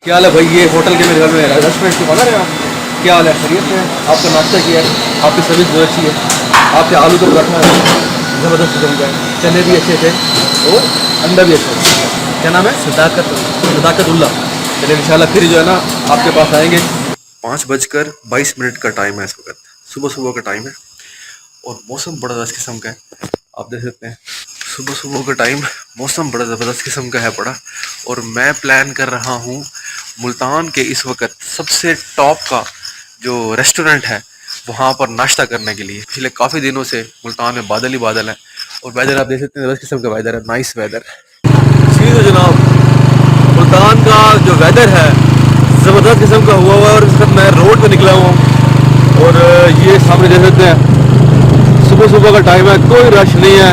क्या हाल है भाई? ये होटल के मेरे घर में रेस्टोरेंट के बना रहे हैं आप? क्या हाल है? खैरियत से? आपका नाश्ता किया है, आपकी सर्विस बहुत अच्छी है, आपके आलू का पराठा ज़बरदस्त किस्म का है, चने भी अच्छे थे और अंडा भी अच्छा था। क्या नाम है? सदाकतुल्ला। चलिए इंशाल्लाह फिर जो है ना आपके पास आएंगे। 5:22 का टाइम है इस वक्त, सुबह सुबह का टाइम है और मौसम बड़ा ज़बरदस्त किस्म का है। आप देख सकते हैं सुबह सुबह का टाइम, मौसम बड़ा ज़बरदस्त किस्म का है बड़ा। और मैं प्लान कर रहा हूँ मुल्तान के इस वक्त सबसे टॉप का जो रेस्टोरेंट है वहाँ पर नाश्ता करने के लिए। पिछले काफ़ी दिनों से मुल्तान में बादल ही बादल है और वेदर आप देख सकते हैं ज़बरदस्त किस्म का वेदर है, नाइस वेदर। जी तो जनाब, मुल्तान का जो वेदर है ज़बरदस्त किस्म का हुआ है और इस वक्त मैं रोड पे निकला हुआ हूँ और ये सामने देख सकते हैं सुबह सुबह का टाइम है, कोई रश नहीं है।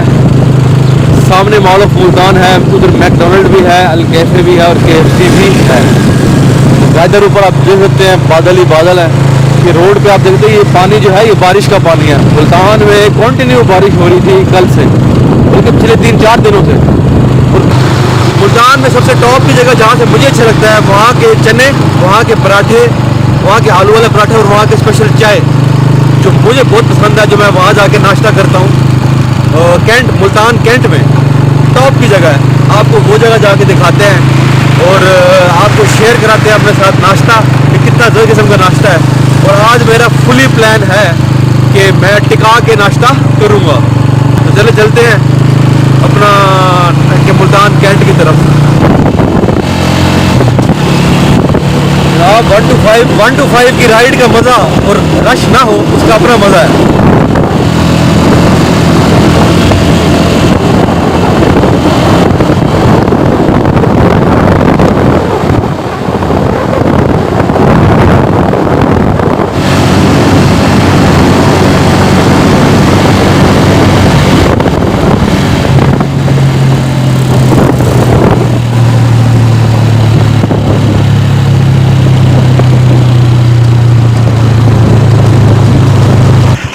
सामने मॉल ऑफ मुल्तान है, उधर मैकडोनल्ड भी है, अल कैफे भी है और KFC भी है। वेदर ऊपर आप देख सकते हैं बादल ही बादल है। ये रोड पे आप देखते हैं ये पानी जो है ये बारिश का पानी है। मुल्तान में कंटिन्यू बारिश हो रही थी कल से, बल्कि पिछले 3-4 दिनों से। और मुल्तान में सबसे टॉप की जगह जहाँ से मुझे अच्छा लगता है वहाँ के चने, वहाँ के पराठे, वहाँ के आलू वाले पराठे और वहाँ के स्पेशल चाय जो मुझे बहुत पसंद है, जो मैं वहाँ जाके नाश्ता करता हूँ। कैंट, मुल्तान कैंट में टॉप की जगह है। आपको वो जगह जाके दिखाते हैं और आपको शेयर कराते हैं अपने साथ नाश्ता कि कितना ज़रूर किस्म का नाश्ता है। और आज मेरा फुली प्लान है कि मैं टिका के नाश्ता करूँगा। तो चले चलते हैं अपना कि मुल्तान कैंट की तरफ। 1 to 5 की राइड का मज़ा और रश ना हो उसका अपना मज़ा है।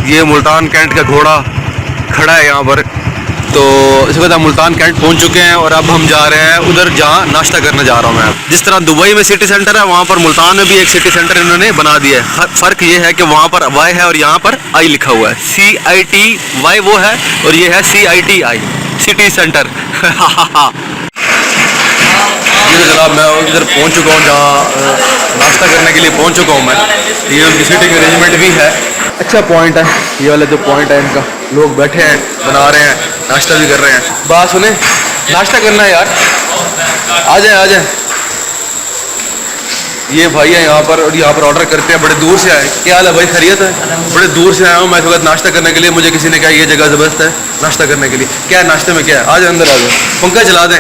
ये मुल्तान कैंट का घोड़ा खड़ा है यहाँ पर। तो इस वक्त हम मुल्तान कैंट पहुँच चुके हैं और अब हम जा रहे हैं उधर जहाँ नाश्ता करने जा रहा हूँ मैं। जिस तरह दुबई में सिटी सेंटर है वहाँ पर मुल्तान में भी एक सिटी सेंटर इन्होंने बना दिया है। फ़र्क ये है कि वहाँ पर Y है और यहाँ पर I लिखा हुआ है। CITY वो है और ये है CITI, सिटी सेंटर। जी तो जनाब मैं उधर पहुँच चुका हूँ जहाँ नाश्ता करने के लिए पहुँच चुका हूँ मैं। ये उनकी सीटिंग अरेंजमेंट भी है, अच्छा पॉइंट है ये वाला जो पॉइंट है इनका। लोग बैठे हैं, बना रहे हैं, नाश्ता भी कर रहे हैं। बात सुने, नाश्ता करना है यार, आ जाए आ जाए। ये भाई है यहाँ पर और यहाँ पर ऑर्डर करते हैं, बड़े दूर से आए। क्या हाल है भाई? खैरियत है? बड़े दूर से आया हूँ मैं इस वक्त नाश्ता करने के लिए। मुझे किसी ने कहा ये जगह ज़बरदस्त है नाश्ता करने के लिए। क्या है नाश्ते में, क्या है? आ जाए अंदर आ जाए। पंखा चला दें,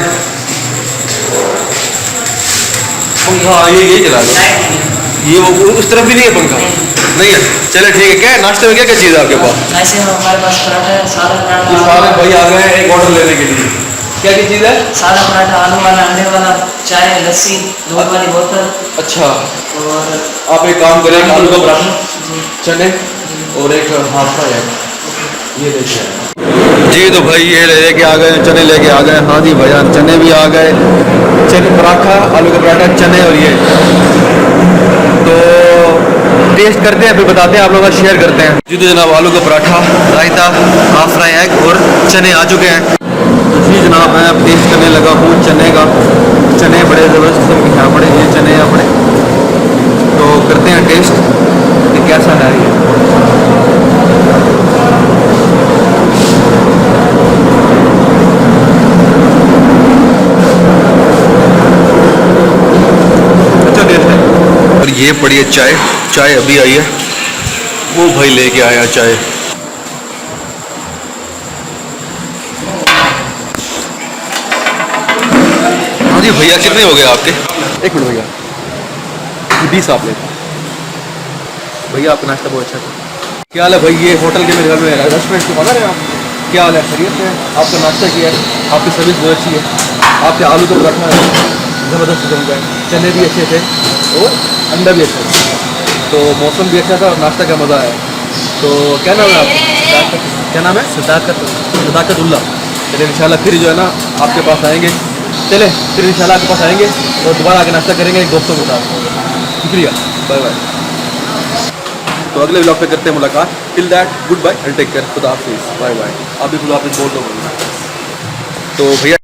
पंखा ये चला दो। ये वो उस तरफ भी नहीं है पंखा? नहीं है, चले ठीक है। क्या है नाश्ते में, क्या क्या चीज़ है आपके पास? ऐसे हमारे पास पराठा है, सादा पराठा। तो सारे भाई आ गए हैं एक ऑर्डर लेने के लिए। क्या क्या चीज़ है? सादा पराठा, आलू वाला, अंडे वाला, चाय, लस्सी, दूध वाली बोतल। अच्छा, और आप एक काम करें, आलू का पराठा, जी चने और एक हाफ फ्राई है, ये लेके आए। जी तो भाई ये लेके आ गए, चने लेके आ गए। हाँ जी भैया, चने भी आ गए, चने पराठा, आलू का पराठा, चने और ये। तो टेस्ट करते हैं फिर बताते हैं, आप लोगों का शेयर करते हैं। जी तो जनाब आलू का पराठा, रायता, हाफ फ्राई एग और चने आ चुके हैं। जी जनाब मैं अब टेस्ट करने लगा हूँ चने का। चने बड़े ज़बरदस्त किस्म के हैं, बड़े ये चने हैं बड़े। तो करते हैं टेस्ट कि कैसा है ये। अच्छा टेस्ट है। और ये पड़ी है चाय, चाय अभी आई है, वो भाई लेके आया चाय। हाँ जी भैया, कितने हो गए आपके? एक मिनट भैया, 20 आप ले भैया। आपका नाश्ता बहुत अच्छा था। क्या हाल है भाई? ये होटल के मेरे घर में रेस्टोरेंट के बना रहे हैं आप? क्या हाल है? खैरियत है? आपका नाश्ता किया है, आपकी सर्विस बहुत अच्छी है, आपके आलू का पराठा ज़बरदस्त किस्म का है, चने भी अच्छे थे और अंडा भी अच्छा था। तो मौसम भी अच्छा था और नाश्ता का मज़ा आया। तो क्या नाम है आपका? क्या नाम है? सदाकतुल्ला। चलिए इंशाल्लाह फिर जो है ना आपके पास आएंगे। चले फिर इंशाल्लाह आपके पास आएंगे। और दोबारा आके नाश्ता करेंगे एक दोस्तों के साथ। शुक्रिया, बाय बाय। तो अगले व्लॉग पे करते हैं मुलाकात। Till that goodbye and take care. खुदा हाफिज़, बाय बाय। आप भी खुदा हाफिज़ बोल दो। तो भैया